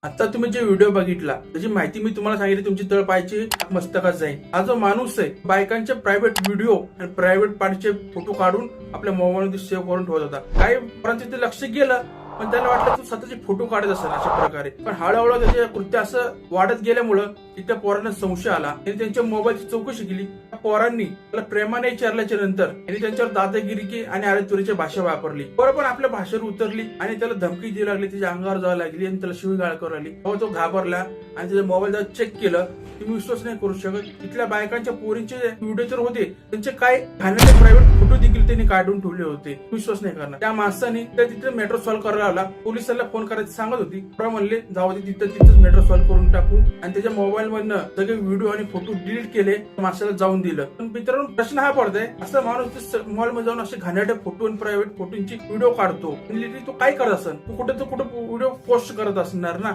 आता तुम्ही जे व्हिडिओ बघितला त्याची माहिती मी तुम्हाला सांगितली, तुमची तळपायची मस्तकात जाईल. हा जो माणूस आहे बायकांचे प्रायव्हेट व्हिडिओ आणि प्रायव्हेट पार्टचे फोटो काढून आपल्या मोबाईल मध्ये सेव्ह करून ठेवत होता. काही परंतु ते लक्ष गेलं, पण त्याला वाटलं तू स्वतःचे फोटो काढत असेल अशा प्रकारे. पण हळूहळू त्याचे कृत्य असं वाढत गेल्यामुळं तिथल्या पोरांना संशय आला आणि त्यांच्या मोबाईलची चौकशी केली. पोरांनी त्याला प्रेमाने विचारल्याच्या नंतर त्यांनी त्यांच्यावर दादागिरी की आणि आरेतुरीची भाषा वापरली. पोरं पण आपल्या भाषेवर उतरली आणि त्याला धमकी देऊ लागली, त्याच्या अंगावर जावं लागली आणि त्याला शिवीगाळ करू लागली. तो घाबरला आणि त्याचा मोबाईल जर चेक केलं, तुम्ही विश्वास नाही करू शकत. तिथल्या बायकांच्या पोरींचे व्हिडिओ तर होते, त्यांचे काय घाणेरडे प्रायव्हेट फोटो देखील त्यांनी काढून ठेवले होते. विश्वास नाही करणार. त्या माणसाने तिथे मेट्रो सॉल्व्ह करायला आला. पोलिसांना फोन करायचं सांगत होती. म्हणले जाऊ दे, तिथंच मेट्रो सॉल्व्ह करून टाकू आणि त्याच्या मोबाईल मधनं सगळे व्हिडिओ आणि फोटो डिलीट केले. माणसाला जाऊन दिलं. पण मित्रांनो, प्रश्न हा पडतोय, असं माणूस मॉल मध्ये जाऊन असे घाणेरडे फोटो आणि प्रायव्हेट फोटोंची व्हिडिओ काढतो, तो काय करत असेल? तू कुठे व्हिडिओ पोस्ट करत असणार ना.